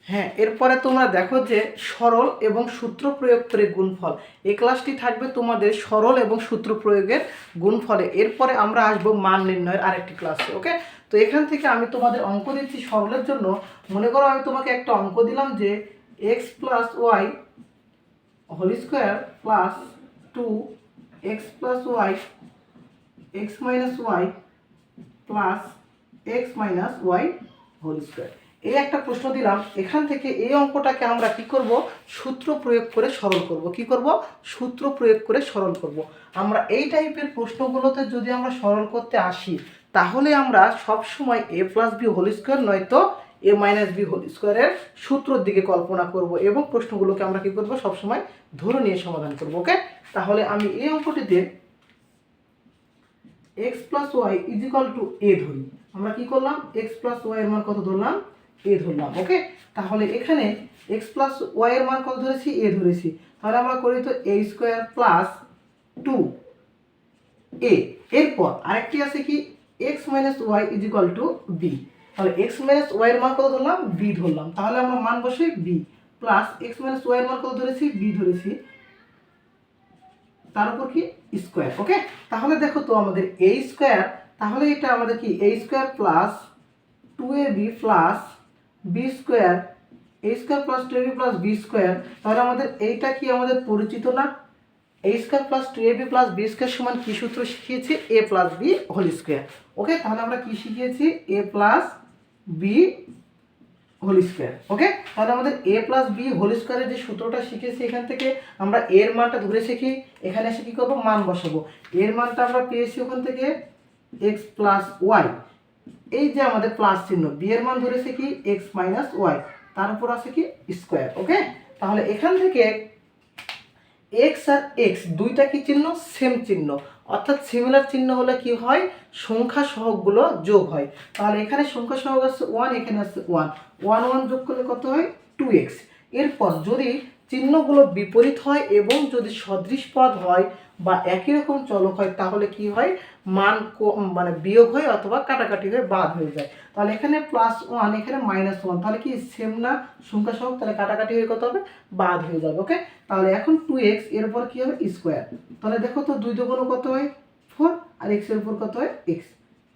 হ্যাঁ, এরপরে তোমরা দেখো যে সরল এবং সূত্র প্রয়োগ করে গুণফল, এই ক্লাসটি থাকবে তোমাদের সরল এবং সূত্র প্রয়োগের গুণফলে। এরপরে আমরা আসবো মান নির্ণয়ের আরেকটি ক্লাসে। ওকে, তো এখান থেকে আমি তোমাদের অঙ্ক দিচ্ছি সরলের জন্য। মনে করো আমি তোমাকে একটা অঙ্ক দিলাম যে x plus y whole square plus 2x plus y x minus y plus x minus y whole square, এই একটা প্রশ্ন দিলাম। এখান থেকে এই অঙ্কটাকে আমরা কি করব, সূত্র প্রয়োগ করে সরল করব। কি করব, সূত্র প্রয়োগ করে সরল করব। আমরা এই টাইপের প্রশ্নগুলোতে যদি আমরা সরল করতে আসি, তাহলে আমরা সব সময় a plus b whole square নয়তো a মাইনাস বি হোল স্কোয়ারের সূত্রের দিকে কল্পনা করব এবং প্রশ্নগুলোকে আমরা কি করব, সবসময় ধরে নিয়ে সমাধান করব। ওকে, তাহলে আমি এই অঙ্কটিতে x plus y is equal to a ধরি। আমরা কি করলাম, x প্লাস ওয়াই এর মান কত ধরলাম, এ ধরলাম। ওকে, তাহলে এখানে x প্লাস ওয়াই এর মান কত ধরেছি, এ ধরেছি। তাহলে আমরা করি তো a স্কোয়ার প্লাস 2a। এরপর আরেকটি আছে কি, x minus y is equal to b. তাহলে x মাইনাস ওয়াই এর মান কত ধরলাম, বি ধরলাম। তাহলে আমরা মান বসাই b plus x minus y এর মান কত ধরেছি, বি ধরেছি, তার উপর কি স্কোয়ার। ওকে, তাহলে দেখো তো আমাদের a স্কোয়ার, তাহলে এটা আমাদের কি a square plus 2ab plus b square, a square plus 2ab plus b square. তাহলে আমাদের এইটা কি আমাদের পরিচিত না, a square plus 2ab plus b square সমান কি সূত্র শিখিয়েছি, a plus b whole square. Okay, তাহলে আমরা কি শিখিয়েছি, a plus b whole square. Okay, তাহলে আমাদের a প্লাস বি হোল স্কোয়ারের যে সূত্রটা শিখেছি, এখান থেকে আমরা এর মানটা ধরেছি কি, এখানে এসে কি করবো, মান বসাবো। এর মানটা আমরা পেয়েছি ওখান থেকে x প্লাস ওয়াই, এই যে আমাদের প্লাস চিহ্ন, বি এর মান ধরেছে কি x মাইনাস ওয়াই, তার উপর আছে কি স্কোয়ার। ওকে, তাহলে এখান থেকে x আর x দুইটা কি চিহ্ন, সেম চিহ্ন, অর্থাৎ সিমিলার চিহ্ন হলে কি হয়, সংখ্যা সহগগুলো যোগ হয়। তাহলে এখানে সংখ্যা সহগ আছে 1, এখানে আছে 1, 1 1 যোগ করলে কত হয়, 2x। এরপর যদি চিহ্নগুলো বিপরীত হয় এবং যদি সদৃশ পদ হয় বা একই রকম চলক হয়, তাহলে কি হয়, মান মানে বিয়োগ হয় অথবা কাটাকাটি হয়ে বাদ হয়ে যায়। তাহলে এখানে +1, এখানে -1, তাহলে কি সেম না সংখ্যা সহগ, তাহলে কাটাকাটি হয়ে কত হবে, বাদ হয়ে যাবে। ওকে, তাহলে এখন 2x এর উপর কি হবে, স্কোয়ার। তাহলে দেখো তো 2 দুগুণ কত হয়, 4, আর x এর উপর কত হয়, x,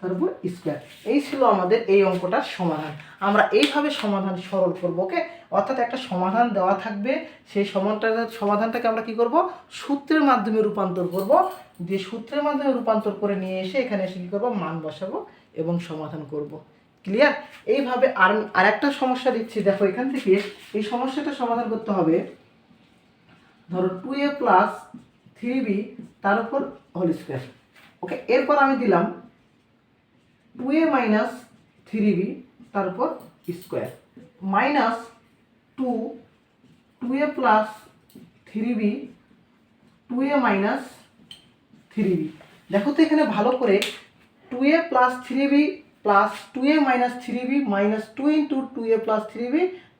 তার উপর স্কোয়ার। এই ছিল আমাদের এই অঙ্কটার সমাধান। আমরা এইভাবে সমাধান সরল করব। ওকে, অর্থাৎ একটা সমাধান দেওয়া থাকবে, সেই সমাধানটাকে আমরা কি করব, সূত্রের মাধ্যমে রূপান্তর করব। যে সূত্রের মাধ্যমে রূপান্তর করে নিয়ে এসে এখানে এসে কি করব, মান বসাবো এবং সমাধান করব। ক্লিয়ার? এইভাবে আর একটা সমস্যা দিচ্ছি, দেখো এখান থেকে এই সমস্যাটা সমাধান করতে হবে। ধরো 2a প্লাস 3b তার উপর হোল স্কোয়ার। ওকে, এরপর আমি দিলাম 2a মাইনাস 3b তার উপর square minus 2a plus 3b 2a minus 3b। দেখো তো এখানে ভালো করে, 2a plus 3b plus 2a minus 3b minus 2 into 2a plus 3b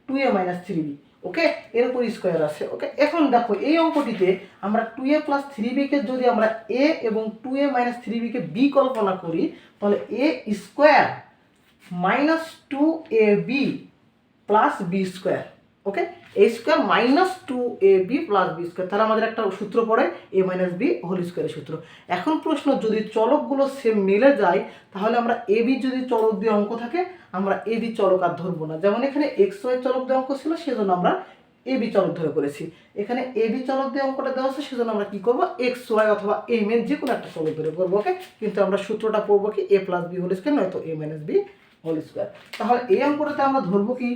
2a minus 3b। ওকে, এর উপর স্কোয়ার আছে। ওকে, এখন দেখো এই অঙ্কটিতে আমরা 2a প্লাস 3b কে যদি আমরা a এবং 2a মাইনাস 3b কে b কল্পনা করি, তাহলে a square minus 2ab plus b square. Okay, a square minus 2ab plus b square, তাহলে আমাদের একটা সূত্র পড়ে a মাইনাস b হোল স্কোয়ারের সূত্র। এখন প্রশ্ন, যদি চলকগুলো সেম মিলে যায়, তাহলে আমরা ab যদি চলক দিয়ে অঙ্ক থাকে, আমরা ab চলক আর ধরবো না। যেমন এখানে xy চলক দিয়ে অঙ্ক ছিল, সেজন্য আমরা ab চলক ধরে করেছি। এখানে ab চলক দিয়ে অঙ্কটা দেওয়া আছে, সেজন্য আমরা কি করবো, xy অথবা m এর যে কোনো একটা চলক ধরে করবো। ওকে, কিন্তু আমরা সূত্রটা পড়বো কি, a plus b whole square নয়তো a minus b whole square. তাহলে এই অঙ্কটাতে আমরা ধরবো কি,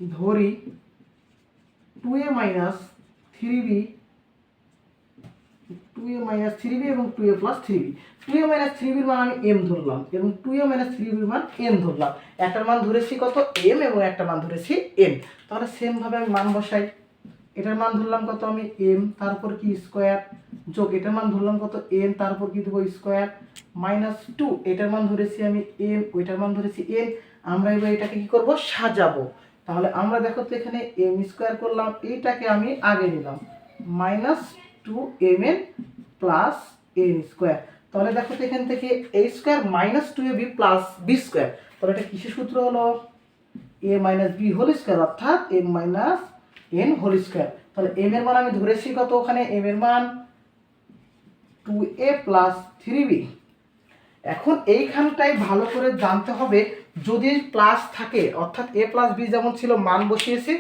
ধরি 2a মাইনাস 3b এবং 2a plus 3b। 2a minus 3bর মান আমি m ধরলাম এবং 2a মাইনাস 3bর মান n ধরলাম। একটার মান ধরেছি কত, m, এবং একটা মান ধরেছি n। তাহলে সেম ভাবে আমি মান বসাই। এটার মান ধরলাম কত আমি m, তারপর কি স্কোয়ার, যোগ এটার মান ধরলাম কত n, তারপর কি দেবো স্কোয়ার, মাইনাস 2, এটার মান ধরেছি আমি m, ওইটার মান ধরেছি n। আমরা এবার এটাকে কি করব, সাজাবো। তাহলে আমরা দেখো তো এখানে m স্কোয়ার করলাম, এইটাকে আমি আগে নিলাম minus 2mn plus n square. তাহলে দেখো তো এখান থেকে a square minus 2ab plus b square, তাহলে এটা কিসের সূত্র হলো, a minus b whole square, অর্থাৎ m minus n whole square. তাহলে এম এর মান আমি ধরেছি কত, ওখানে এম এর মান 2a প্লাস 3b। এখন এইখানটাই ভালো করে জানতে হবে, যদি প্লাস থাকে অর্থাৎ এ প্লাস বি যেমন ছিল মান বসিয়েছি,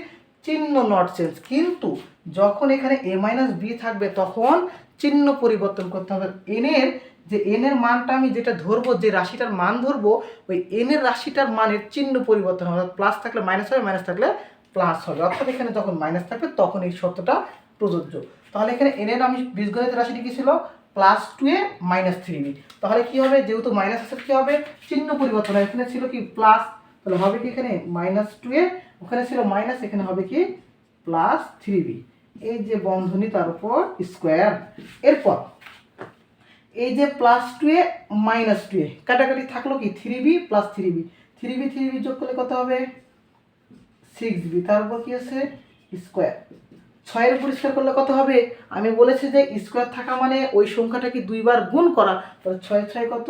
চিহ্ন নট চেঞ্জ, কিন্তু যখন এখানে এ মাইনাস বি থাকবে তখন চিহ্ন পরিবর্তন করতে হবে। এন এর মানটা আমি যেটা ধরবো, যে রাশিটার মান ধরবো, ওই এন এর রাশিটার মানের চিহ্ন পরিবর্তন হবে। প্লাস থাকলে মাইনাস হবে, মাইনাস থাকলে প্লাস হবে, অর্থাৎ এখানে যখন মাইনাস থাকবে তখন এই শর্তটা প্রযোজ্য। তাহলে এখানে এন এর আমি বীজগণিত রাশিটি কি ছিল, প্লাস 2a মাইনাস 3b। তাহলে কি হবে, যেহেতু মাইনাস আছে কি হবে, চিহ্ন পরিবর্তন হয়, এখানে ছিল কি প্লাস, তাহলে হবে কি এখানে মাইনাস 2a, ওখানে ছিল মাইনাস, এখানে হবে কি প্লাস 3b। এই যে বন্ধনী তার উপর স্কোয়ার। এরপর এই যে প্লাস 2a মাইনাস 2a কাটাকাটি থাকলো কি 3b প্লাস 3b, 3b যোগ করলে কত হবে 6b, তার উপর কি আছে স্কোয়ার। 6 এর উপর স্কোয়ার করলে কত হবে, আমি বলেছি যে স্কোয়ার থাকা মানে ওই সংখ্যাটাকে দুইবার গুণ করা, তাহলে 6 6 কত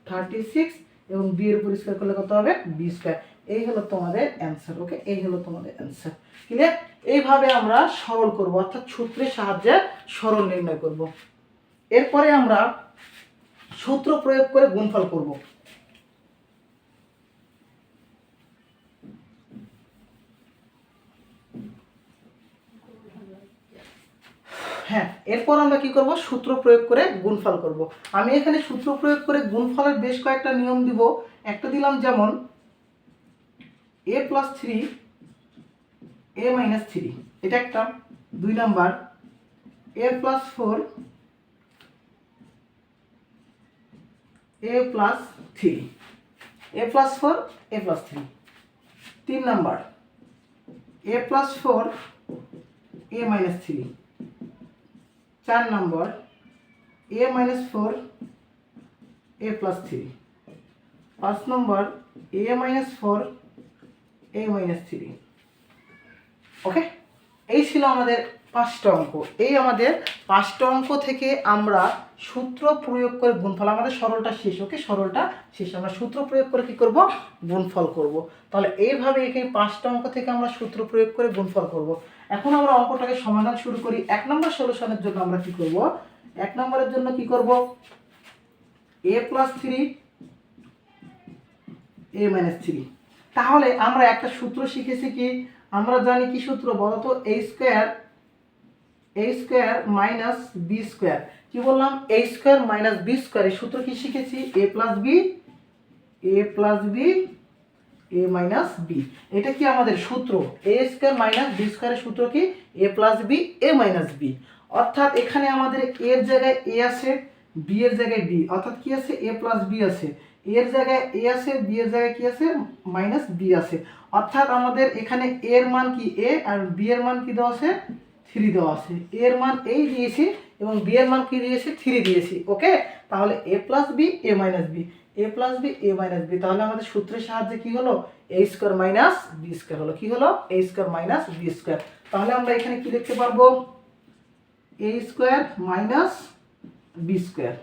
36, এবং বি এর উপর স্কোয়ার করলে কত হবে বি স্কোয়ার। এই হলো তোমাদের অ্যান্সার। ওকে, এই হলো তোমাদের অ্যান্সার। ক্লিয়ার? এইভাবে আমরা সরল করব, অর্থাৎ সূত্রের সাহায্যে সরল নির্ণয় করব। এরপরে আমরা সূত্র প্রয়োগ করে গুণফল করব। হ্যাঁ, এরপর আমরা কি করব, সূত্র প্রয়োগ করে গুণফল করব। আমি এখানে সূত্র প্রয়োগ করে গুণফলের বেশ কয়েকটা নিয়ম দিব। একটা দিলাম যেমন a প্লাস 3 a মাইনাস 3, এটা একটা। 2 number a plus 4 a plus 3, a plus 4 a plus 3। 3 number a plus 4 a minus 3। 4 number a minus 4 a plus 3। 5 number a minus 4 a minus 3। ওকে, এই ছিল আমাদের 5টা অঙ্ক। এই আমাদের 5টা অঙ্ক থেকে আমরা সূত্র প্রয়োগ করে গুণফল, আমাদের সরলটা শেষ। ওকে, সরলটা শেষ, আমরা সূত্র প্রয়োগ করে কি করব, গুণফল করব। তাহলে এইভাবে এখানে 5টা অঙ্ক থেকে আমরা সূত্র প্রয়োগ করে গুণফল করব। এখন আমরা অঙ্কটাকে সমাধান শুরু করি। 1 নম্বর সলিউশনের জন্য আমরা কি করব, 1 নম্বরের জন্য কি করব, a প্লাস 3 a মাইনাস 3। তাহলে আমরা একটা সূত্র শিখেছি কি, আমরা জানি কি সূত্র বলতো, a square minus b square. কি বললাম, a square minus b square. এই সূত্র কি শিখেছি, a plus b a minus b. এটা কি আমাদের সূত্র, a স্কোয়ার মাইনাস বি স্কোয়ারের সূত্র কি a plus b a minus b. অর্থাৎ এখানে আমাদের a এর জায়গায় a আছে, b এর জায়গায় b, অর্থাৎ কি আছে a প্লাস b আছে, a এর জায়গায় a আছে, b এর জায়গায় কি আছে মাইনাস b আছে। অর্থাৎ আমাদের এখানে a এর মান কি a, আর b এর মান কি দেওয়া আছে 3 দেওয়া আছে। a এর মান এই দিয়েছি এবং b এর মান কি দিয়েছি 3 দিয়েছি। ওকে, তাহলে a plus b a minus b, a plus b a minus b. তাহলে আমাদের সূত্রের সাহায্যে কি হলো, a square minus b square হলো। কি হলো, a square minus b square. তাহলে আমরা এখানে কি দেখতে পারবো, a square minus b square.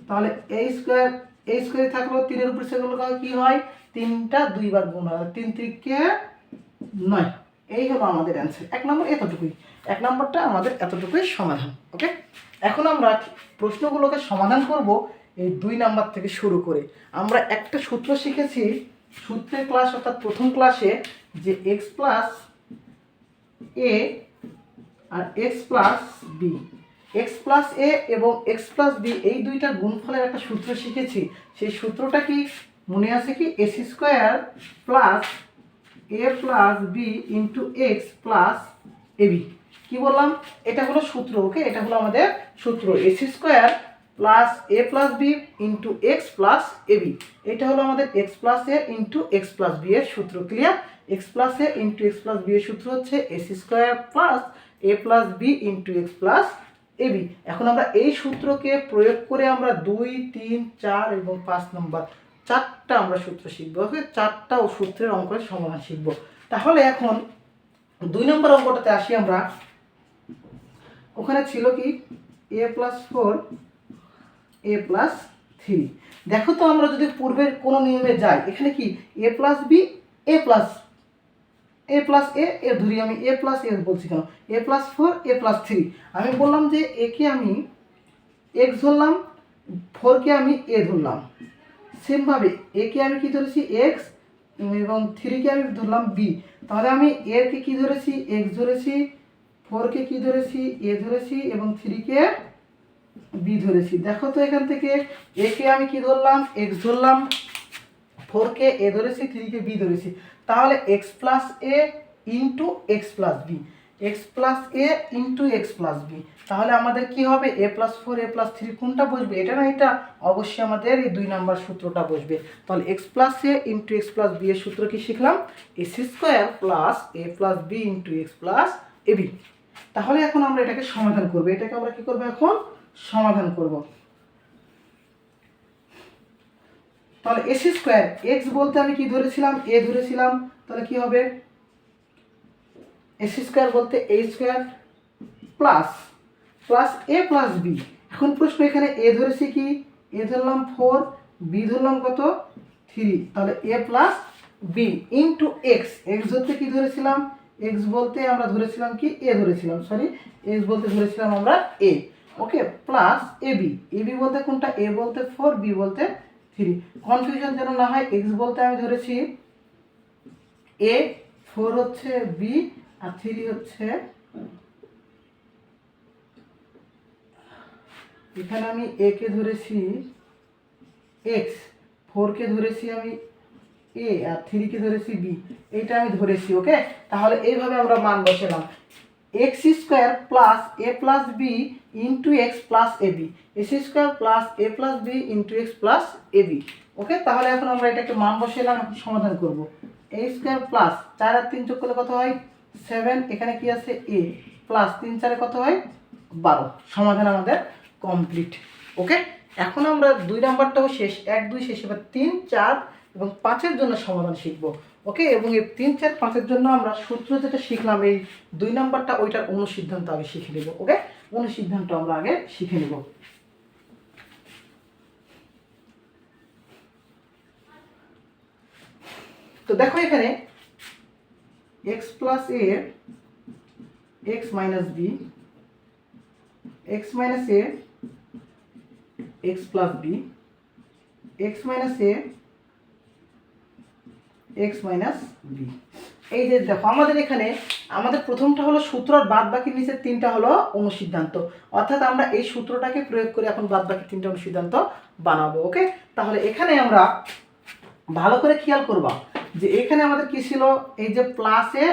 তাহলে a স্কোয়ার থাকলো 3 এর উপর সেগুলো কি হয়, 3টা 2 বার গুণ হয়, 3 3 9। এই হলো আমাদের অ্যান্সার। 1 নম্বর এতটুকুই, 1 নম্বরটা আমাদের এতটুকুই সমাধান। ওকে, এখন আমরা প্রশ্নগুলোকে সমাধান করব এই 2 নাম্বার থেকে শুরু করে। আমরা একটা সূত্র শিখেছি সূত্রের ক্লাস, অর্থাৎ প্রথম ক্লাসে, যে x প্লাস a আর x plus b, x plus a এবং x প্লাস বি, এই দুইটা গুণফলের একটা সূত্র শিখেছি। সেই সূত্রটা কি মনে আছে কি, x square plus a plus b into x plus ab. কি বললাম, এটা হলো সূত্র। ওকে, এটা হলো আমাদের সূত্র, x square plus a plus b into x plus ab. এটা হলো আমাদের x plus a into x plus b এর সূত্র। Clear? X plus a into x plus b এর সূত্র হচ্ছে x square plus a plus b into x plus ab. এখন আমরা এই সূত্রকে প্রয়োগ করে আমরা 2 3 4 এবং 5 নম্বর 4টা আমরা সূত্র শিখবো। ওকে, 4টা সূত্রের অঙ্কের সমাধান শিখবো। তাহলে এখন 2 নম্বর অঙ্কটাতে আসি আমরা। ওখানে ছিল কি a প্লাস 4 a প্লাস 3। দেখো তো, আমরা যদি পূর্বের কোনো নিয়মে যাই, এখানে কি a plus b a plus a plus a ধরি আমি এ প্লাস এ বলছি কেন, এ প্লাস 4 এ প্লাস 3, আমি বললাম যে একে আমি এক্স ধরলাম, 4কে আমি এ ধরলাম। সেমভাবে একে আমি কি ধরেছি এক্স এবং 3কে আমি ধরলাম বি। তাহলে আমি এরকে কি ধরেছি এক্স ধরেছি, 4কে কি ধরেছি এ ধরেছি এবং 3কে বি ধরেছি। দেখো তো এখান থেকে একে আমি কি ধরলাম এক্স ধরলাম, 4কে এ ধরেছি, 3কে বি ধরেছি। তাহলে x plus a into x plus b, x plus a into x plus b. তাহলে আমাদের কি হবে এ প্লাস 4 এ প্লাস 3 কোনটা বসবে, এটা না এটা, অবশ্যই আমাদের এই 2 নাম্বার সূত্রটা বসবে। তাহলে x plus a into x plus b এর সূত্র কি শিখলাম, x square plus a plus b into x plus a b. তাহলে এখন আমরা এটাকে সমাধান করব, এটাকে আমরা কি করব এখন সমাধান করব। তাহলে এস স্কোয়ার এক্স বলতে আমি কি ধরেছিলাম এ ধরেছিলাম, তাহলে কি হবে এস স্কোয়ার বলতে এ square plus plus a plus B. এখন প্রশ্ন এখানে এ ধরেছি কি এ ধরলাম 4, বি ধরলাম কত 3, তাহলে a plus b into x, x ধরতে কি ধরেছিলাম এক্স বলতে আমরা ধরেছিলাম কি এ ধরেছিলাম, সরি এক্স বলতে ধরেছিলাম আমরা এ, ওকে, প্লাস এ বি বলতে কোনটা এ বলতে 4, বি বলতে 3, কনফিউশন যেন না হয়, এক্স বলতে আমি ধরেছি এ, 4 হচ্ছে বি আর 3 হচ্ছে, এখানে আমি এ কে ধরেছি এক্স, 4কে ধরেছি আমি এ আর 3কে ধরেছি বি, এইটা আমি ধরেছি, ওকে। তাহলে এইভাবে আমরা মান বসালাম x square plus a plus b into x plus a b, x square plus a plus b into x plus a b, okay. তাহলে এখন আমরা এটাকে মান বসালাম, এখন সমাধান করব। এ স্কোয়ার প্লাস 4 আর 3 যোগ করলে কত হয় 7, এখানে কি আছে এ প্লাস 3 4 কত হয় 12, সমাধান আমাদের কমপ্লিট, ওকে। এখন আমরা 2 নাম্বারটাও শেষ, 1 2 শেষ, এবার 3 4 এবং 5-এর জন্য সমাধান শিখব, ওকে। এবং এই 3 4 5-এর জন্য আমরা সূত্র যেটা শিখলাম এই 2 নাম্বারটা ওইটার অনুসিদ্ধান্ত আগে শিখে নেব, ওকে। অনুসিদ্ধান্ত আমরা আগে শিখে নেব। তো দেখো এখানে x plus a x minus b, x minus a x plus b, x minus a x minus b। এই যে দেখো আমাদের এখানে আমাদের প্রথমটা হলো সূত্র আর বাদ বাকি নিচের 3টা হলো অনুসিদ্ধান্ত, অর্থাৎ আমরা এই সূত্রটাকে প্রয়োগ করে এখন বাদ বাকি 3টা অনুসিদ্ধান্ত বানাবো, ওকে। তাহলে এখানে আমরা ভালো করে খেয়াল করবা যে এখানে আমাদের কি ছিল এই যে plus a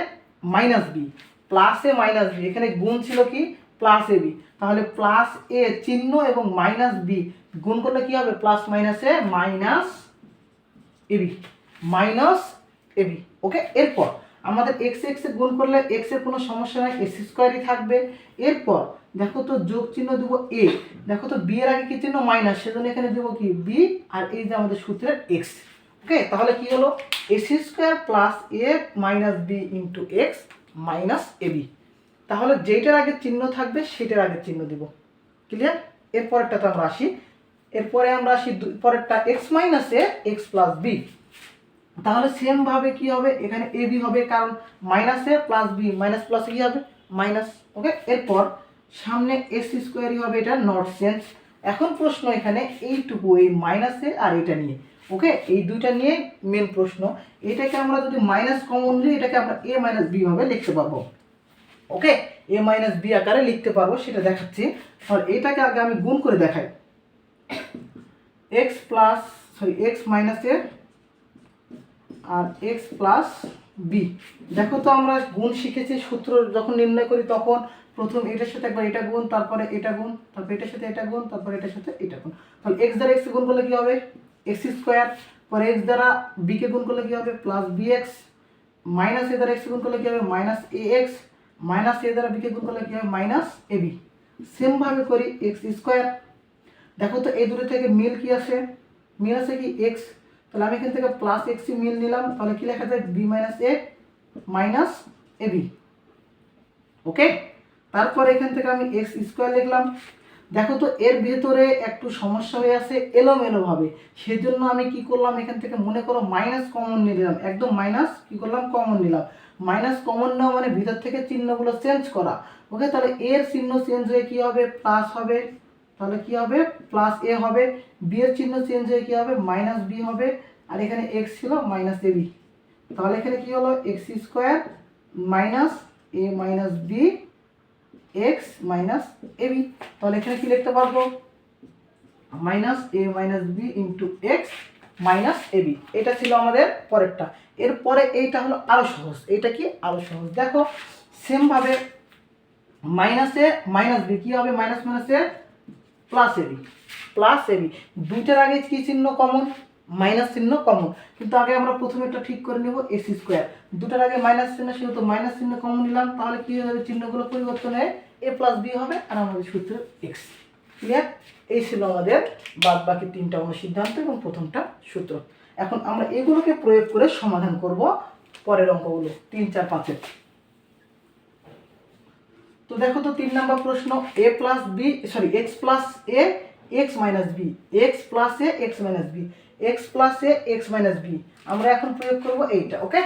minus B, plus a minus B, এখানে গুণ ছিল কি প্লাস এ বি, তাহলে প্লাস এ চিহ্ন এবং মাইনাস বি গুণ করলে কি হবে প্লাস মাইনাসে মাইনাস এবি, মাইনাস এবি, ওকে। এরপর আমাদের এক্স এক্স এ গুণ করলে এক্স এর কোনো সমস্যা নাই, এক্স স্কোয়ারই থাকবে। এরপর দেখো তো যোগ চিহ্ন দেব এ, দেখো তো বি এর আগে কি চিহ্ন মাইনাস, সেজন্য এখানে দেবো কি বি আর এই যে আমাদের সূত্রের এক্স, ওকে। তাহলে কি হলো x square plus a minus b into x minus ab. তাহলে যেটার আগে চিহ্ন থাকবে সেটার আগে চিহ্ন দিব, ক্লিয়ার। এরপরেরটাতে আমরা আসি, এরপরে আমরা আসি পরেরটা x minus a x plus b. তাহলে সেম ভাবে কি হবে এখানে এ বি হবে, কারণ মাইনাস এ প্লাস বি মাইনাস প্লাস কি হবে মাইনাস, ওকে। এরপর সামনে এক্স স্কোয়ারই হবে, এটা নট চেঞ্জ। এখন প্রশ্ন এখানে এইটুকু এই মাইনাস এ আর এটা নিয়ে, ওকে, এই দুইটা নিয়ে মেন প্রশ্ন। এটাকে আমরা যদি মাইনাস কমন নিই এটাকে আমরা এ মাইনাস বি ভাবে লিখতে পারবো, ওকে, এ মাইনাস বি আকারে লিখতে পারবো, সেটা দেখাচ্ছি। আর এটাকে আগে আমি গুণ করে দেখাই, x plus sorry x minus a আর এক্স প্লাস বি। দেখো তো আমরা গুণ শিখেছি, সূত্র যখন নির্ণয় করি তখন প্রথম এটার সাথে একবার এটা গুণ, তারপরে এটা গুণ, তারপর এটার সাথে এটা গুণ, তারপর এটার সাথে এটা গুণ। তাহলে এক্স দ্বারা এক্স গুণ করলে কি হবে এক্স স্কোয়ার, পরে এক্স দ্বারা বি কে গুণ করলে কি হবে প্লাস বি এক্স, মাইনাস এ দ্বারা এক্স গুণ করলে কি হবে মাইনাস এ এক্স, মাইনাস এ দ্বারা বি কে গুণ করলে কি হবে মাইনাস এ বি। সেমভাবে করি এক্স স্কোয়ার, দেখো তো এই দুটো থেকে মিল কি আসে, মিল আছে কি এক্স, তাহলে আমি এখান থেকে প্লাস এক্সই মিল নিলাম, তাহলে কি লেখা যায় B minus a minus a b, ওকে। তারপর এখান থেকে আমি এক্স স্কোয়ার লিখলাম। দেখো তো এর ভেতরে একটু সমস্যা হয়ে আছে এলোমেলোভাবে, সেজন্য আমি কি করলাম এখান থেকে মনে করো মাইনাস কমন নিয়ে নিলাম, একদম মাইনাস কি করলাম কমন নিলাম, মাইনাস কমন নেওয়া মানে ভিতর থেকে চিহ্নগুলো চেঞ্জ করা। ওকে, তাহলে এর চিহ্ন চেঞ্জ হয়ে কী হবে, প্লাস হবে, তাহলে কী হবে প্লাস এ হবে। বি এর চিহ্ন চেঞ্জ হয়ে কী হবে, মাইনাস বি হবে। আর এখানে এক্স ছিল মাইনাস এ বি, তাহলে এখানে কী হলো x square minus a minus b x minus a b. তাহলে এখানে কী লিখতে পারবো, minus a minus b into x minus a b. এটা ছিল আমাদের পরেরটা। এরপরে এইটা হলো আরও সহজ। এইটা কি আরও সহজ, দেখো সেমভাবে মাইনাসে মাইনাস বি কী হবে, মাইনাস মাইনাসে plus a B, plus a B. দুইটার আগে কী চিহ্ন কমন, মাইনাস চিহ্ন কমন, কিন্তু আগে আমরা প্রথমে একটা ঠিক করে নেব এক্স স্কোয়ার। দুটার আগে মাইনাস চিহ্ন, সেহেতু মাইনাস চিহ্ন কমন নিলাম, তাহলে কী হয়ে যাবে, চিহ্নগুলো পরিবর্তন হয়ে এ প্লাস বি হবে আর আমাদের সূত্র এক্স। ক্লিয়ার? এই ছিল আমাদের বাদ বাকি তিনটা অনুসিদ্ধান্ত এবং প্রথমটা সূত্র। এখন আমরা এগুলোকে প্রয়োগ করে সমাধান করব পরের অঙ্কগুলো 3, 4, 5-এর। তো দেখো তো 3 নম্বর প্রশ্ন, a plus b sorry x plus a x minus b, x plus a x minus b, x plus a x minus b. আমরা এখন প্রয়োগ করব এইটা। ওকে,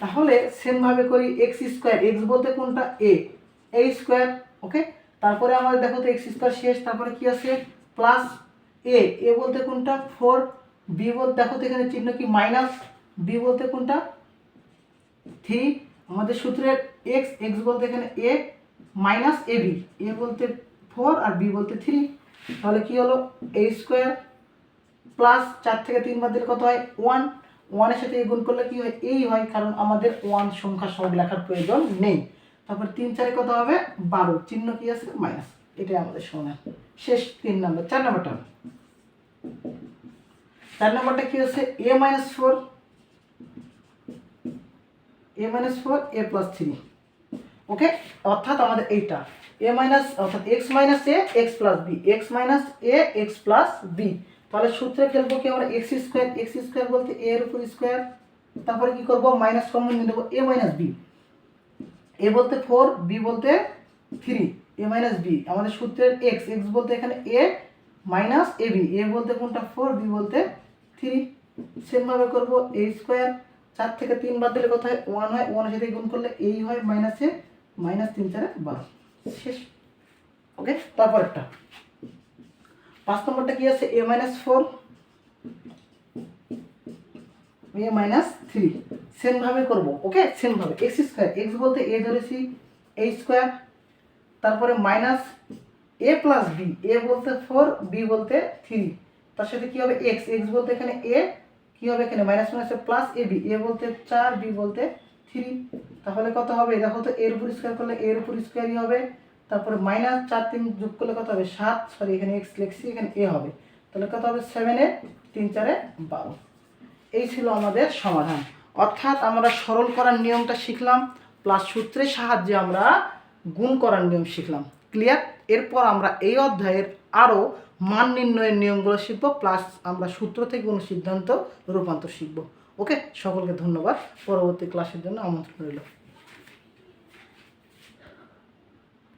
তাহলে সেমভাবে করি এক্স স্কোয়ার, এক্স বলতে কোনটা এ স্কোয়ার। ওকে, তারপরে আমাদের দেখো তো এক্স স্কোয়ার শেষ, তারপরে কি আছে প্লাস এ বলতে কোনটা 4, বি বলতে দেখো তো এখানে চিহ্ন কি মাইনাস, বি বলতে কোনটা 3। আমাদের সূত্রের এক্স বলতে এখানে এ মাইনাস এ বি, এ বলতে 4 আর বি বলতে 3। তাহলে কি হলো এ স্কোয়ার প্লাস 4 থেকে 3 বাদ দিলে কত হয় 1, 1-এর সাথে গুণ করলে কি হয় এই হয়, কারণ আমাদের 1 সংখ্যা সহগ লেখার প্রয়োজন নেই। তারপর 3, 4-এ কত হবে 12, চিহ্ন কি আছে মাইনাস। এটাই আমাদের সমাধান শেষ। 3 নম্বর। 4 নম্বরটা, 4 নম্বরটা কি হচ্ছে এ মাইনাস 4 এ প্লাস 3। ওকে, অর্থাৎ আমাদের এইটা এ মাইনাস অর্থাৎ x minus a x plus b, x minus a x plus b. তাহলে সূত্রে ফেলবো কি আমরা এক্স স্কোয়ার বলতে এ এর উপর স্কোয়ার, তারপরে কি করব মাইনাস কমন নিয়ে নেবো এ মাইনাস বি, এ বলতে 4 বি বলতে 3, এ মাইনাস বি। আমাদের সূত্রের এক্স বলতে এখানে এ মাইনাস এ বি, এ বলতে কোনটা 4 বি বলতে 3। সেমভাবে করবো এ স্কোয়ার, 4 থেকে 3 বাদ দিলে কত হয় 1 হয়, 1-এর সাথে গুণ করলে এই হয় মাইনাসে মাইনাস 3, 4, 12 শেষ। ওকে, তারপর একটা 5 নম্বরটা কি আছে এ মাইনাস 4 এ মাইনাস 3। সেমভাবে করবো। ওকে, সেমভাবে এক্স স্কোয়ার, এক্স বলতে এ ধরেছি এ স্কোয়ার, তারপরে মাইনাস এ প্লাস বি, এ বলতে 4 বি বলতে 3, তার সাথে কি হবে এক্স বলতে এখানে এ কি হবে এখানে মাইনাস মাইনাসে প্লাস এ বি, এ বলতে 4 বি বলতে 3। তাহলে কত হবে দেখো তো এর উপর স্কোয়ার করলে এর উপর স্কোয়ারই হবে, তারপরে মাইনাস 4, 3 যোগ করলে কত হবে 7, সরি এখানে এক্স লিখছি এখানে এ হবে, তাহলে কত হবে 7 এ 3, 4, 12। এই ছিল আমাদের সমাধান। অর্থাৎ আমরা সরল করার নিয়মটা শিখলাম, প্লাস সূত্রের সাহায্যে আমরা গুণ করার নিয়ম শিখলাম। ক্লিয়ার? এরপর আমরা এই অধ্যায়ের আরও মান নির্ণয়ের নিয়মগুলো শিখব, প্লাস আমরা সূত্র থেকে কোনো সিদ্ধান্ত রূপান্তর শিখব। ওকে, সকলকে ধন্যবাদ। পরবর্তী ক্লাসের জন্য আমন্ত্রণ রইল।